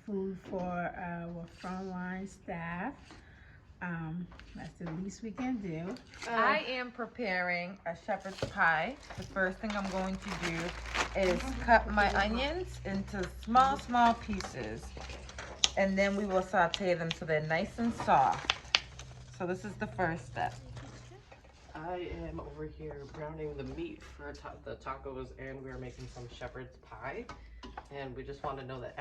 food for our frontline staff. That's the least we can do. I am preparing a shepherd's pie. The first thing I'm going to do is cut my onions into small pieces. And then we will saute them so they're nice and soft. So this is the first step. I am over here browning the meat for the tacos, and we're making some shepherd's pie. And we just want to know that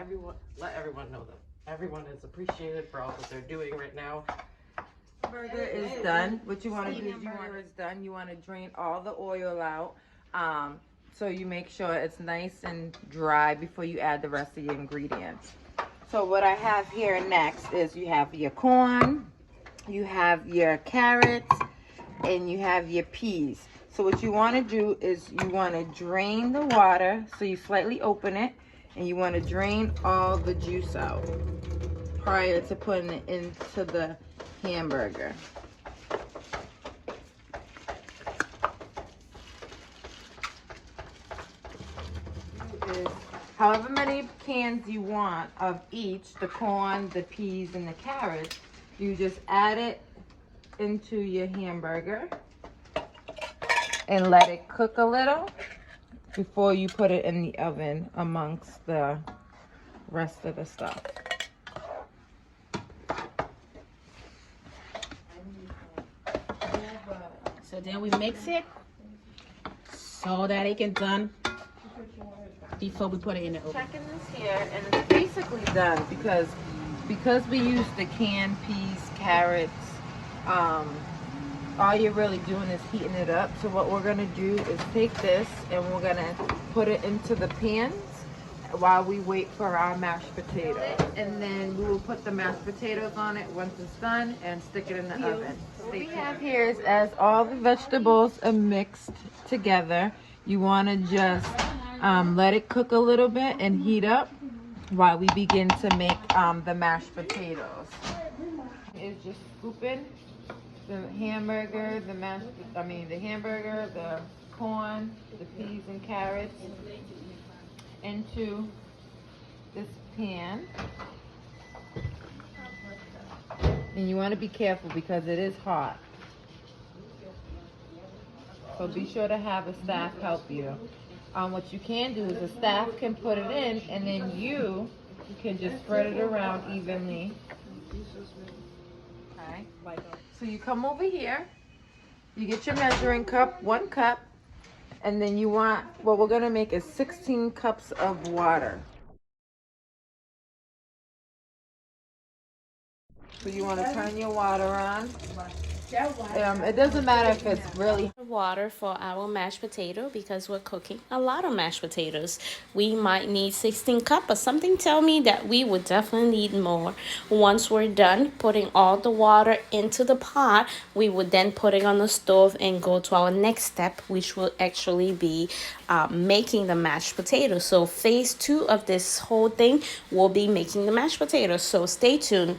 let everyone know that everyone is appreciated for all that they're doing right now. Burger is done. What you want to do is you want to drain all the oil out. So you make sure it's nice and dry before you add the rest of your ingredients. So what I have here next is you have your corn, you have your carrots, and you have your peas. So what you want to do is you want to drain the water. So you slightly open it and you want to drain all the juice out prior to putting it into the hamburger. However many cans you want of each, the corn, the peas, and the carrots, you just add it into your hamburger and let it cook a little before you put it in the oven amongst the rest of the stuff. So then we mix it so that it can done before we put it in the oven. Checking this here, and it's basically done because we use the canned peas, carrots. All you're really doing is heating it up. So what we're gonna do is take this and we're gonna put it into the pans while we wait for our mashed potatoes. And then we will put the mashed potatoes on it once it's done and stick it in the oven. What we have here is as all the vegetables are mixed together, you wanna just let it cook a little bit and heat up while we begin to make the mashed potatoes. It's just scooping the hamburger, the corn, the peas and carrots into this pan. And you want to be careful because it is hot. So be sure to have a staff help you. What you can do is the staff can put it in and then you can just spread it around evenly. Okay. So you come over here, you get your measuring cup, 1 cup, and then you want, what we're gonna make is 16 cups of water. So you wanna turn your water on. It doesn't matter if it's really water for our mashed potato because we're cooking a lot of mashed potatoes. We might need 16 cup, but something tell me that we would definitely need more. Once we're done putting all the water into the pot, we would then put it on the stove and go to our next step, which will actually be making the mashed potatoes. So phase 2 of this whole thing will be making the mashed potatoes. So stay tuned.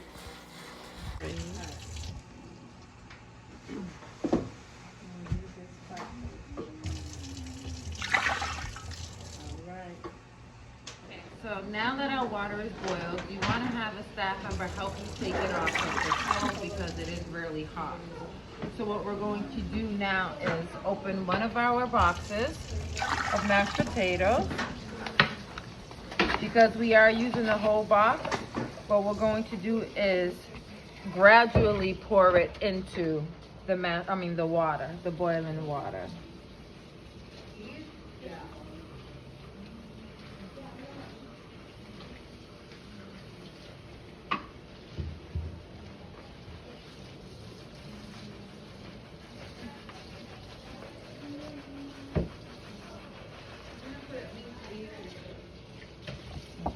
So now that our water is boiled, you want to have a staff member help you take it off of the stove because it is really hot. So what we're going to do now is open one of our boxes of mashed potatoes. Because we are using the whole box, what we're going to do is gradually pour it into the water, the boiling water.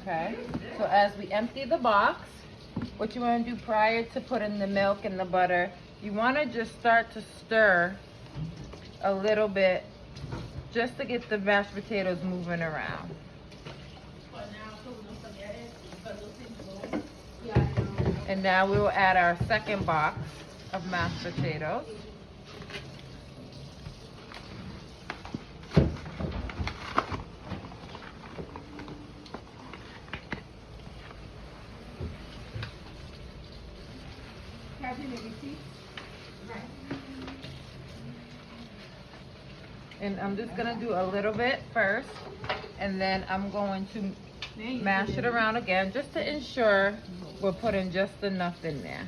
Okay, so as we empty the box, what you want to do prior to putting the milk and the butter, you want to just start to stir a little bit just to get the mashed potatoes moving around. And now we will add our second box of mashed potatoes. And I'm just gonna do a little bit first, and then I'm going to mash it around again just to ensure we're putting just enough in there.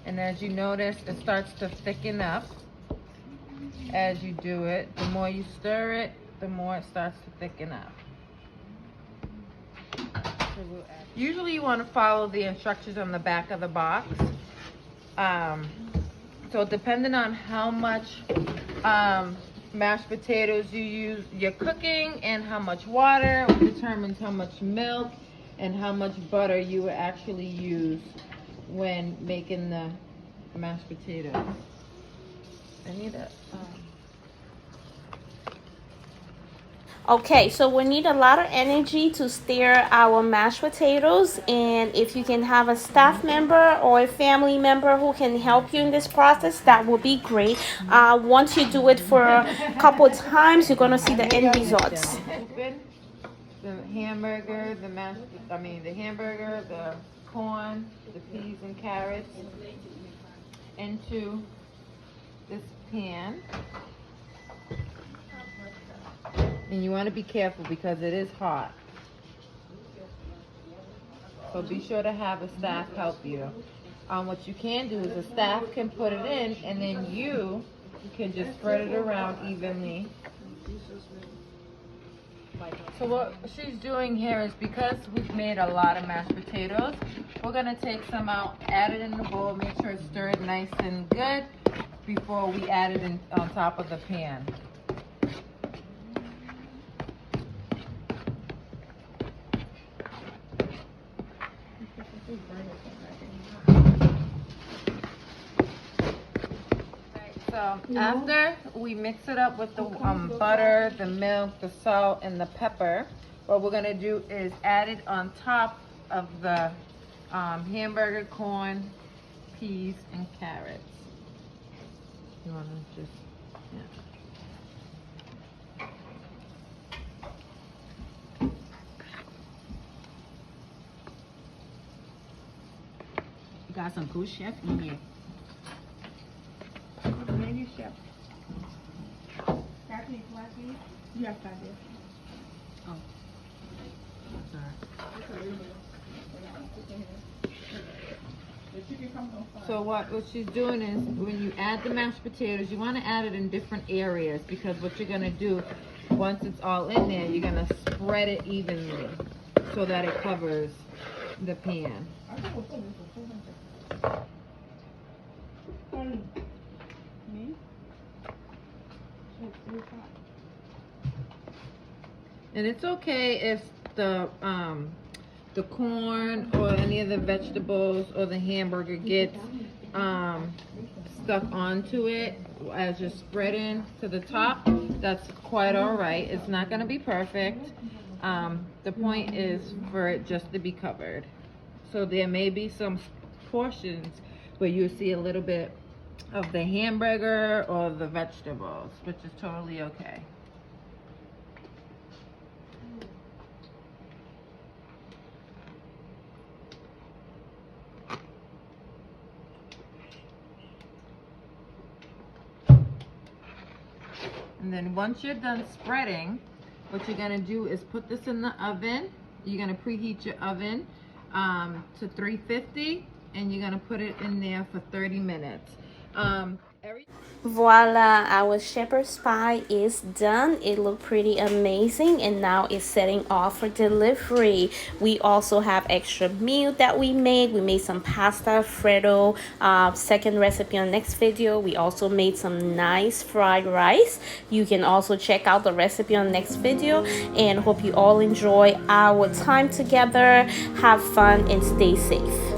And as you notice, it starts to thicken up as you do it. The more you stir it, the more it starts to thicken up. Usually you want to follow the instructions on the back of the box. So depending on how much mashed potatoes you're cooking and how much water determines how much milk and how much butter you will actually use when making the mashed potatoes. I need a Okay, so we need a lot of energy to stir our mashed potatoes, and if you can have a staff member or a family member who can help you in this process, that would be great. Once you do it for a couple of times, you're gonna see the end results. The hamburger, the hamburger, the corn, the peas and carrots into this pan. And you want to be careful because it is hot. So be sure to have a staff help you. What you can do is the staff can put it in and then you can just spread it around evenly. So what she's doing here is because we've made a lot of mashed potatoes, we're going to take some out, add it in the bowl, make sure it's stirred nice and good before we add it in on top of the pan. So after we mix it up with the butter, the milk, the salt, and the pepper, what we're gonna do is add it on top of the hamburger, corn, peas, and carrots. You wanna just, yeah. You got some good chef in here. Menu chef. Stephanie, yes, I did. Oh. So what she's doing is when you add the mashed potatoes, you want to add it in different areas because what you're going to do once it's all in there, you're going to spread it evenly so that it covers the pan. And it's okay if the corn or any of the vegetables or the hamburger gets stuck onto it as you're spreading to the top. That's quite all right. It's not going to be perfect. The point is for it just to be covered. So there may be some portions where you see a little bit of the hamburger or the vegetables, which is totally okay. And then once you're done spreading, what you're gonna do is put this in the oven. You're gonna preheat your oven to 350, and you're gonna put it in there for 30 minutes. Voila, our shepherd's pie is done. It looked pretty amazing, and now it's setting off for delivery. We also have extra meal that we made. We made some pasta Alfredo, second recipe on next video. We also made some nice fried rice. You can also check out the recipe on next video, and hope you all enjoy our time together. Have fun and stay safe.